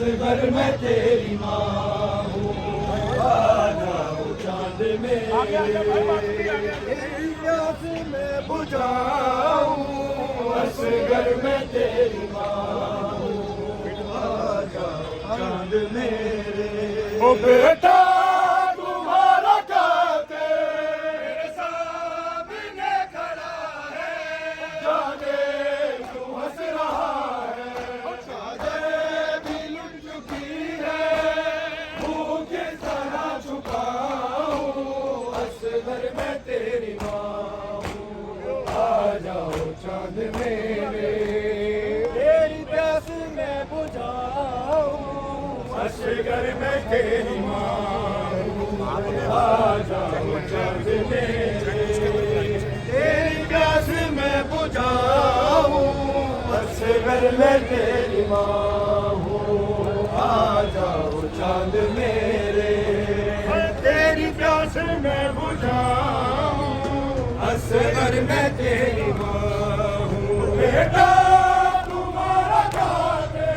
असगर मैं तेरी माँ हूँ, आ जाओ चांद में प्यास मैं बुझाऊं, असगर मैं तेरी माँ हूँ, आ जाओ चांद मेरे। ओ बेटा तुम्हारा काते मेरे सामने खड़ा है, जाने क्यों हंस रहा है, चादर भी लुट चुकी है, मुँह किस तरह छुपाऊं, असगर मैं तेरी माँ हूँ, आ जाओ चांद मेरे। तेरी प्यास मैं बुझाऊं, असगर मैं तेरी माँ हूँ, आ जाओ चांद मेरे। तेरी प्यास मैं बुझाऊं, असगर मैं तेरी माँ हूँ, आ जाओ चांद मेरे। तेरी प्यास मैं बुझाऊं, असगर मैं तेरी माँ हूँ। बेटा तुम्हारा काते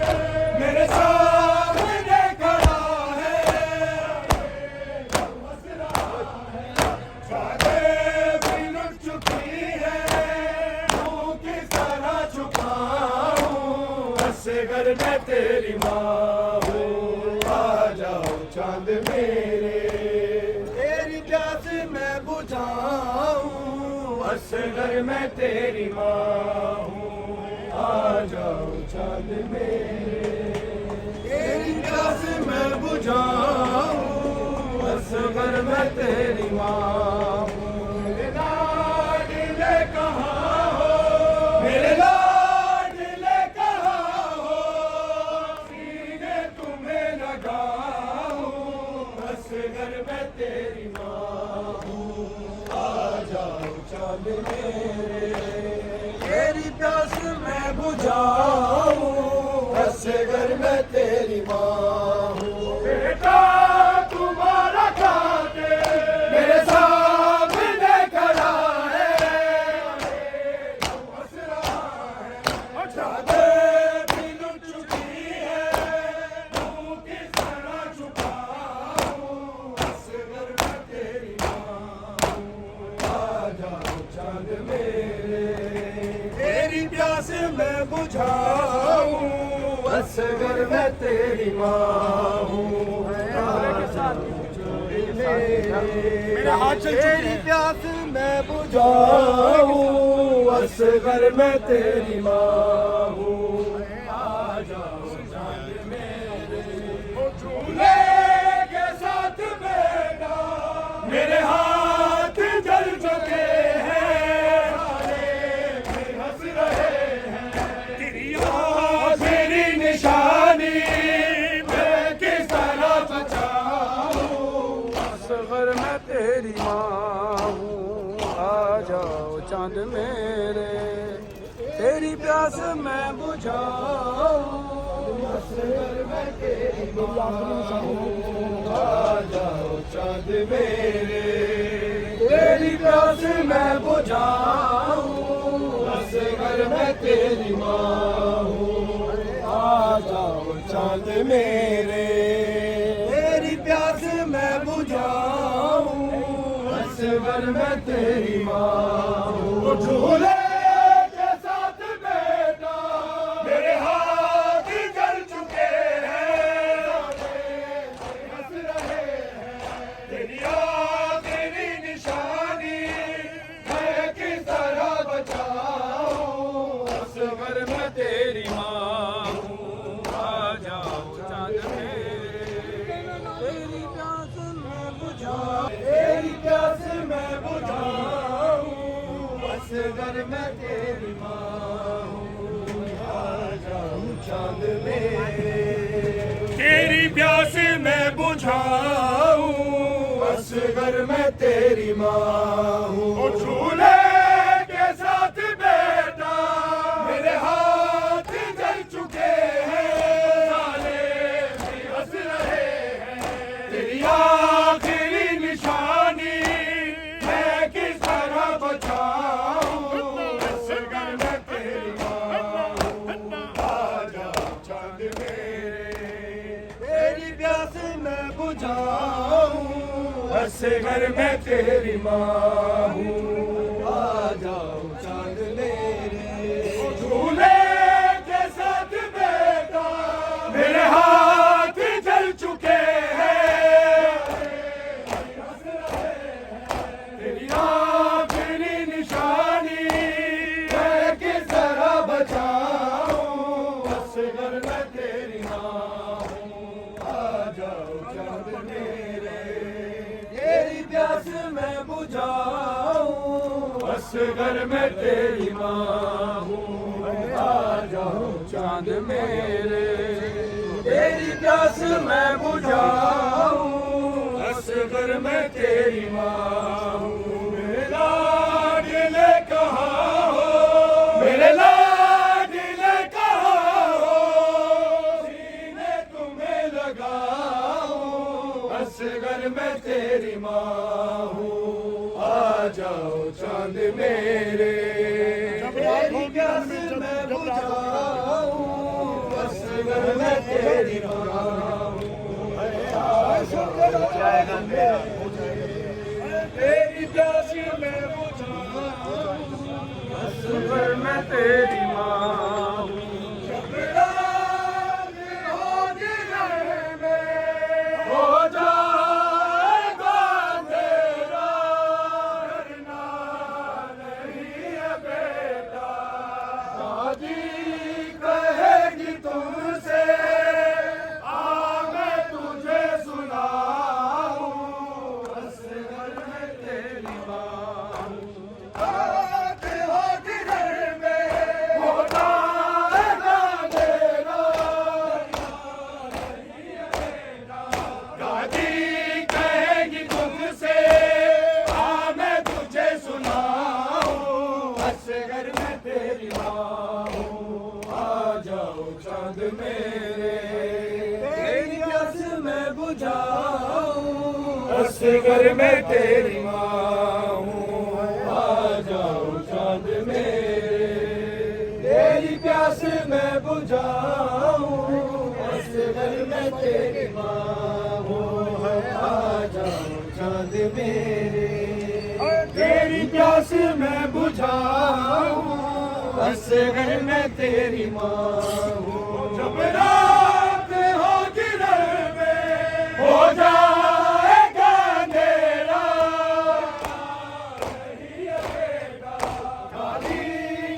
मेरे सामने खड़ा है, हंस रहा है, चादर भी लुट चुकी है, मुँह किस तरह छुपाऊं, असगर मैं तेरी माँ हूँ, आ जाओ चांद मेरे। तेरी प्यास मैं बुझाऊं, असगर मैं तेरी माँ हूँ, आ जाओ चांद मेरे। तेरी प्यास मैं बुझाऊं, असगर मैं तेरी माँ हूँ। मेरे लाडले कहाँ हो, मेरे लाडले कहाँ हो, सीने तुम्हें लगाऊं, असगर मैं तेरी माँ हूँ, आ जाओ चांद मेरे। तेरी प्यास मैं बुझाऊं, असगर मैं तेरी माँ हूँ। बेटा तुम्हारा काते मेरे सामने खड़ा है, हंस रहा है, चादर भी लुट चुकी है, मुँह किस तरह छुपाऊं, असगर मैं तेरी माँ हूँ, आ जाओ चांद मेरे। तेरी प्यास मैं बुझाऊं, असगर मैं तेरी माँ हूँ, मेरे हाथ चल तेरी प्यास मैं बुझाऊं, असगर मैं तेरी माँ हूँ, आ जाओ चांद मेरे। ओ झूले के साथ बेटा मेरे हाथ जल चुके हैं, भी हंस रहे हैं, तेरी आखिरी निशानी मैं किस तरह बचाऊं, असगर मैं तेरी माँ हूँ, आ जाओ चांद मेरे। तेरी प्यास मैं बुझाऊं, असगर मैं तेरी माँ हूँ, आ जाओ चांद मेरे। तेरी प्यास मैं बुझाऊं, असगर मैं तेरी माँ हूँ, आ जाओ चांद मेरे। तेरी प्यास मैं बुझाऊं, असगर मैं तेरी माँ हूँ। झूले के साथ बेटा मेरे हाथ जल चुके हैं, हंस रहे हैं, तेरी आखिरी निशानी मैं किस तरह बचाऊं, असगर मैं तेरी माँ हूँ, आ जाओ चांद मेरे। तेरी प्यास मैं बुझाऊं, तेरी प्यास मैं बुझाऊं, असगर मैं तेरी माँ हूँ, आ जाओ चांद मेरे। तेरी प्यास मैं बुझाऊं, असगर मैं तेरी माँ हूँ। झूले के साथ बेटा मेरे हाथ जल चुके हैं, साले भी हंस रहे हैं, तेरी आखिरी निशानी मैं किस तरह बचाऊं, असगर मैं तेरी माँ हूँ, आ जाओ चांद मेरे। जाऊं, असगर मैं तेरी माँ हूँ। आ जाओ चांद मेरे, झूले के साथ बेटा मेरे हाथ जल चुके हैं, तेरी आखिरी निशानी है कि जरा बचाऊं, असगर मैं तेरी माँ हूँ। आ जाओ चांद मेरे, तेरी प्यास मैं बुझाऊं, असगर मैं तेरी माँ हूँ। आ जाओ चांद मेरे, तेरी प्यास मैं बुझाऊं, असगर मैं तेरी माँ हूँ। मेरे लाडले कहाँ हो, मेरे लाडले कहाँ हो, सीने तुम्हें लगाऊं, असगर मैं तेरी माँ हूँ। आ जाओ चांद मेरे, तेरी प्यास मैं बुझाऊं, असगर मैं तेरी माँ हूँ। तेरी प्यास मैं बुझाऊं, असगर मैं तेरी माँ हूँ। जब रात होगी घर में, हो जाएगा अंधेरा, डरना नहीं है बेटा, दादी कहेगी तुमसे, आ मैं तुझे सुनाऊं, असगर मैं तेरी माँ हूँ। रात होगी घर में, हो जाएगा अंधेरा, दादी कहेगी तुमसे, आ मैं तुझे सुनाऊं, असगर मैं तेरी माँ हूँ। आ जाओ चांद मेरे, तेरी प्यास मैं बुझाऊं, असगर मैं तेरी माँ हूँ। आ जाओ चांद मेरे, तेरी प्यास मैं बुझाऊं, असगर मैं तेरी माँ हूँ। आ जाओ चांद मेरे, तेरी प्यास मैं बुझाऊं, असगर मैं तेरी माँ हूँ। जब रात होगी घर में, हो जाएगा अंधेरा, दादी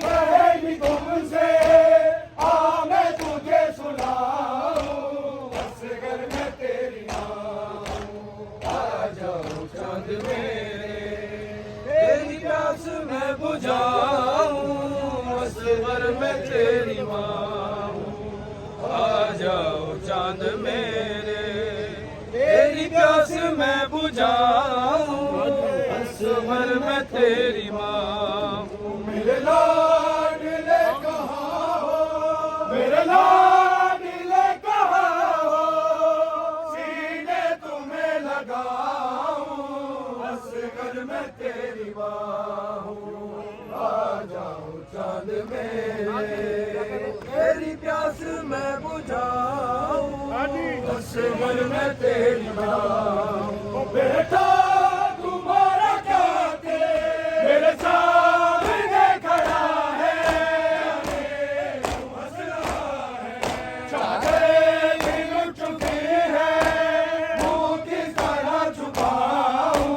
कहेगी तुमसे, आ मैं तुझे सुनाऊं, असगर मैं तेरी माँ हूँ। आ जाओ चांद मेरे, तेरी प्यास मैं बुझाऊं, असगर मैं तेरी माँ हूँ। आ जाओ चांद मेरे, तेरी प्यास मैं बुझाऊं, असगर मैं तेरी माँ हूँ। मेरे लाडले कहाँ हो, मेरे लाडले कहाँ हो, सीने तुम्हें लगाऊं, असगर मैं तेरी माँ हूँ। आ जाओ चांद मेरे, तेरी प्यास मैं बुझाऊं, असगर मैं तेरी माँ हूँ। बेटा तुम्हारा क्या थे, मेरे सामने खड़ा है, हंस रहा है, चादरें भी लुट चुकी है, मुँह किस तरह छुपाऊं,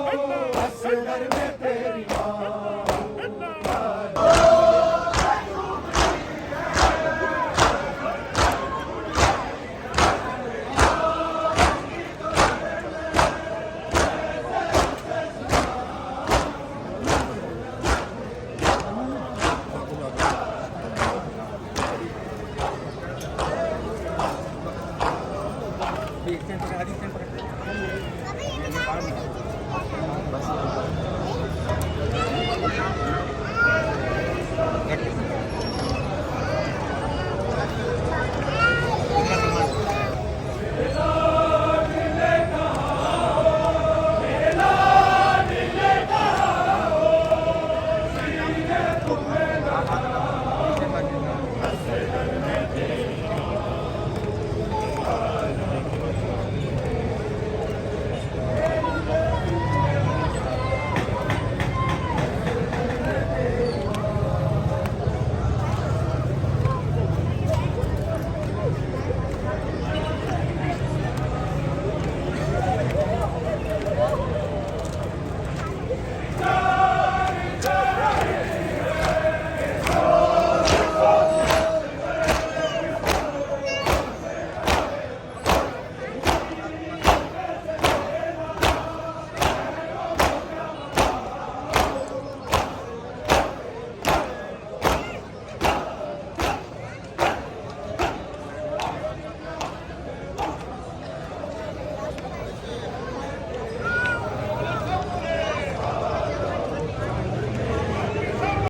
असगर मैं तेरी माँ हूँ। Tempat